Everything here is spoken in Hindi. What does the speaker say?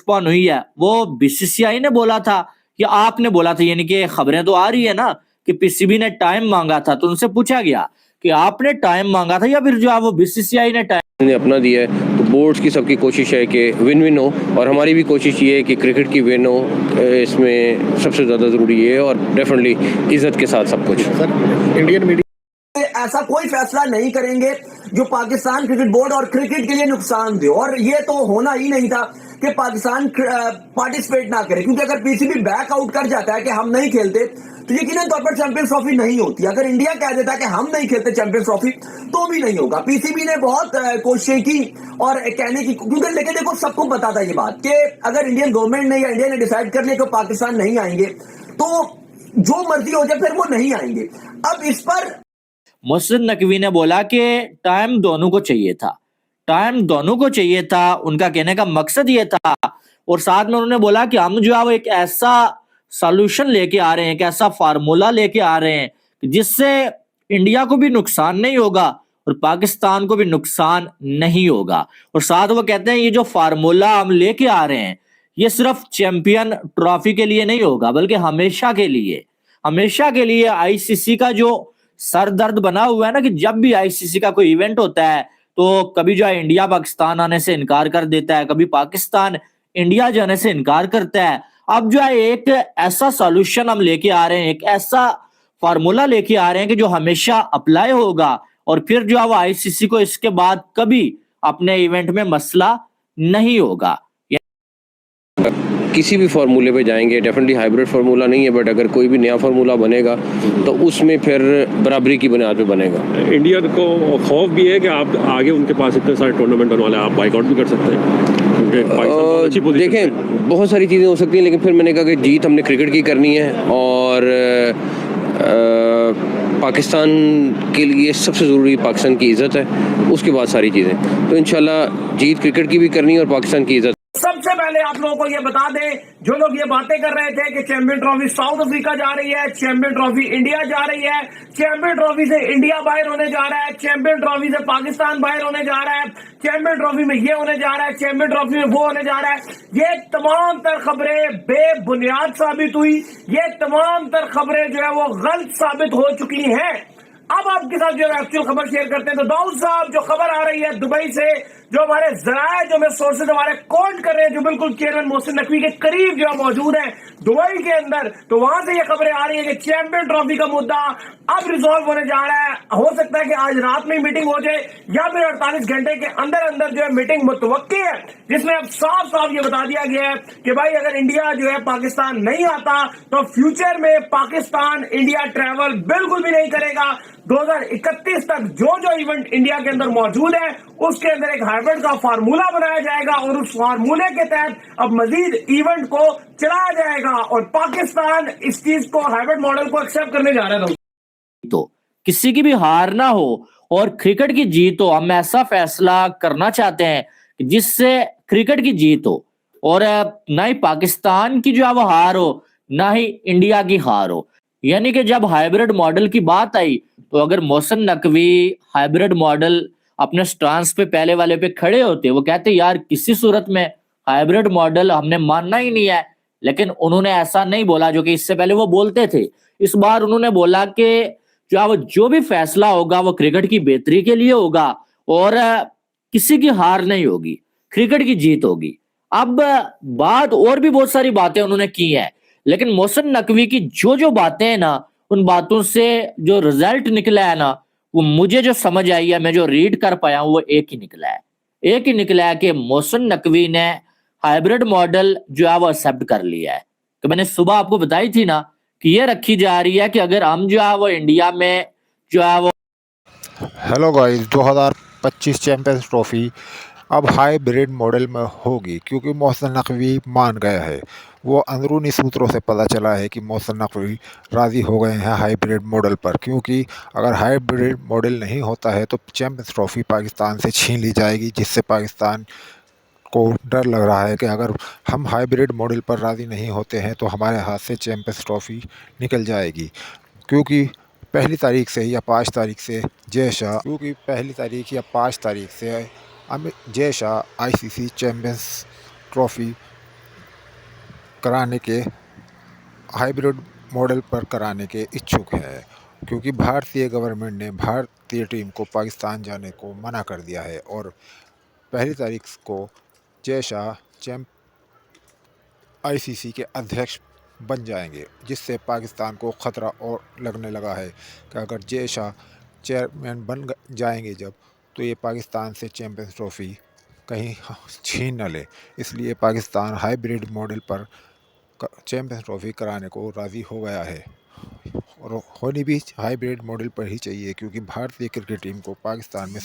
पोस्टपोन हुई है वो बीसीसीआई ने बोला था या आपने बोला था? यानी कि खबरें तो आ रही है ना कि पीसीबी ने टाइम मांगा था, तो उनसे पूछा गया कि आपने टाइम मांगा था या फिर जो है वो बीसीसीआई ने टाइम ने अपना दिया है। तो बोर्ड्स की सबकी कोशिश है कि विन विन हो, और हमारी भी कोशिश ये है कि क्रिकेट की विन हो, इसमें सबसे ज़्यादा ज़रूरी है, और डेफिनेटली इज़्ज़त के साथ सब कुछ। सर, इंडियन मीडिया ऐसा कोई फैसला नहीं करेंगे जो पाकिस्तान क्रिकेट बोर्ड और क्रिकेट के लिए नुकसान दे, और ये तो होना ही नहीं था कि पाकिस्तान पार्टिसिपेट ना करे, क्योंकि अगर पीसीबी बैक आउट कर जाता है कि हम नहीं खेलते तो यकीनन तौर पर चैंपियंस ट्रॉफी नहीं होती। अगर इंडिया कह देता है कि हम नहीं खेलते चैंपियंस ट्रॉफी तो भी नहीं होगा। पीसीबी ने बहुत कोशिशें की और कहने की, क्योंकि लेकिन देखो सबको पता था ये बात कि अगर इंडियन गवर्नमेंट ने या इंडिया ने डिसाइड कर लिया कि पाकिस्तान नहीं आएंगे तो जो मर्जी हो जाए फिर वो नहीं आएंगे। अब इस पर मोहसिन नकवी ने बोला कि टाइम दोनों को चाहिए था, टाइम दोनों को चाहिए था, उनका कहने का मकसद ये था। और साथ में उन्होंने बोला कि हम जो है वो एक ऐसा सॉल्यूशन लेके आ रहे हैं, एक ऐसा फार्मूला लेके आ रहे हैं जिससे इंडिया को भी नुकसान नहीं होगा और पाकिस्तान को भी नुकसान नहीं होगा। और साथ वो कहते हैं ये जो फार्मूला हम लेके आ रहे हैं ये सिर्फ चैंपियन ट्रॉफी के लिए नहीं होगा बल्कि हमेशा के लिए आईसीसी का जो सर दर्द बना हुआ है ना कि जब भी आईसीसी का कोई इवेंट होता है तो कभी जो है इंडिया पाकिस्तान आने से इनकार कर देता है, कभी पाकिस्तान इंडिया जाने से इनकार करता है। अब जो है एक ऐसा सॉल्यूशन हम लेके आ रहे हैं, एक ऐसा फार्मूला लेके आ रहे हैं कि जो हमेशा अप्लाई होगा और फिर जो है वो आईसीसी को इसके बाद कभी अपने इवेंट में मसला नहीं होगा। किसी भी फार्मूले पे जाएंगे, डेफिनेटली हाइब्रिड फार्मूला नहीं है, बट अगर कोई भी नया फार्मूला बनेगा तो उसमें फिर बराबरी की बुनियाद पे बनेगा। इंडिया को खौफ भी है कि आप आगे उनके पास इतने सारे टूर्नामेंट होने वाले हैं, आप बाइकआउट भी कर सकते हैं। देखें बहुत सारी चीज़ें हो सकती हैं, लेकिन फिर मैंने कहा कि जीत हमने क्रिकेट की करनी है, और पाकिस्तान के लिए सबसे ज़रूरी पाकिस्तान की इज़्ज़त है, उसके बाद सारी चीज़ें। तो इंशाल्लाह जीत क्रिकेट की भी करनी है और पाकिस्तान की इज़्ज़त। सबसे पहले आप लोगों को ये बता दें, जो लोग ये बातें कर रहे थे कि चैंपियन ट्रॉफी साउथ अफ्रीका जा रही है, चैंपियन ट्रॉफी इंडिया जा रही है, चैंपियन ट्रॉफी से इंडिया बाहर होने जा रहा है, चैंपियन ट्रॉफी से पाकिस्तान बाहर होने जा रहा है, चैंपियन ट्रॉफी में ये होने जा रहा है, चैंपियन ट्रॉफी में वो होने जा रहा है, ये तमाम तर खबरें बेबुनियाद साबित हुई। ये तमाम तर खबरें जो है वो गलत साबित हो चुकी हैं। अब आपके साथ जो एक्चुअल खबर शेयर करते हैं, तो दाऊद साहब जो खबर आ रही है दुबई से, जो हमारे जराए जो हमें सोर्सेज हमारे कोट कर रहे हैं, जो बिल्कुल चेयरमैन मोहसिन नकवी के करीब जो मौजूद है दुबई के अंदर, तो वहां से ये खबरें आ रही है कि चैंपियन ट्रॉफी का मुद्दा अब रिजॉल्व होने जा रहा है। हो सकता है कि आज रात में मीटिंग हो जाए या फिर 48 घंटे के अंदर अंदर जो है मीटिंग मुतवक्की है, जिसमें अब साफ साफ ये बता दिया गया है कि भाई अगर इंडिया जो है पाकिस्तान नहीं आता तो फ्यूचर में पाकिस्तान इंडिया ट्रैवल बिल्कुल भी नहीं करेगा। 2031 तक जो इवेंट इंडिया के अंदर मौजूद है उसके अंदर एक हाइब्रिड का फार्मूला बनाया जाएगा और उस फार्मूले के तहत अब मजीद इवेंट को चलाया जाएगा और पाकिस्तान इस चीज को हाइब्रिड मॉडल को एक्सेप्ट करने जा रहा है। तो किसी की भी हार ना हो और क्रिकेट की जीत हो, हम ऐसा फैसला करना चाहते हैं कि जिससे क्रिकेट की जीत हो और ना ही पाकिस्तान की जो है वो हार हो ना ही इंडिया की हार हो। यानी कि जब हाइब्रिड मॉडल की बात आई तो अगर मोहसिन नकवी हाइब्रिड मॉडल अपने स्टांस पे पहले वाले पे खड़े होते, वो कहते यार किसी सूरत में हाइब्रिड मॉडल हमने मानना ही नहीं है, लेकिन उन्होंने ऐसा नहीं बोला जो कि इससे पहले वो बोलते थे। इस बार उन्होंने बोला कि जो भी फैसला होगा वो क्रिकेट की बेहतरी के लिए होगा और किसी की हार नहीं होगी, क्रिकेट की जीत होगी। अब बात और भी बहुत सारी बातें उन्होंने की है, लेकिन मोहसिन नकवी की जो बातें हैं ना, उन बातों से जो रिजल्ट निकला है ना, वो मुझे जो समझ आई है, मैं जो रीड कर पाया हूं, वो एक ही निकला है कि मोहसिन नकवी ने हाइब्रिड मॉडल जो है वो एक्सेप्ट कर लिया है। तो मैंने सुबह आपको बताई थी ना कि ये रखी जा रही है कि अगर हम जो है वो इंडिया में जो है वो हेलो गाइस, 2025 चैंपियंस ट्रॉफी अब हाइब्रिड मॉडल में होगी, क्योंकि मोहसिन नकवी मान गया है। वो अंदरूनी सूत्रों से पता चला है कि मोहसिन नकवी राज़ी हो गए हैं हाइब्रिड मॉडल पर, क्योंकि अगर हाइब्रिड मॉडल नहीं होता है तो चैंपियंस ट्रॉफी पाकिस्तान से छीन ली जाएगी, जिससे पाकिस्तान को डर लग रहा है कि अगर हम हाइब्रिड मॉडल पर राज़ी नहीं होते हैं तो हमारे हाथ से चैंपियंस ट्रॉफी निकल जाएगी। क्योंकि पहली तारीख से या 5 तारीख से Jay Shah ICC champions trophy कराने के हाइब्रिड मॉडल पर कराने के इच्छुक है, क्योंकि भारतीय गवर्नमेंट ने भारतीय टीम को पाकिस्तान जाने को मना कर दिया है और 1 तारीख को जय शाह आईसीसी के अध्यक्ष बन जाएंगे, जिससे पाकिस्तान को ख़तरा और लगने लगा है कि अगर जय शाह चेयरमैन बन जाएंगे जब, तो ये पाकिस्तान से चैम्पियंस ट्रॉफी कहीं छीन न ले। इसलिए पाकिस्तान हाइब्रिड मॉडल पर चैम्पियंस ट्रॉफी कराने को राज़ी हो गया है और होनी भी हाइब्रिड मॉडल पर ही चाहिए, क्योंकि भारतीय क्रिकेट टीम को पाकिस्तान में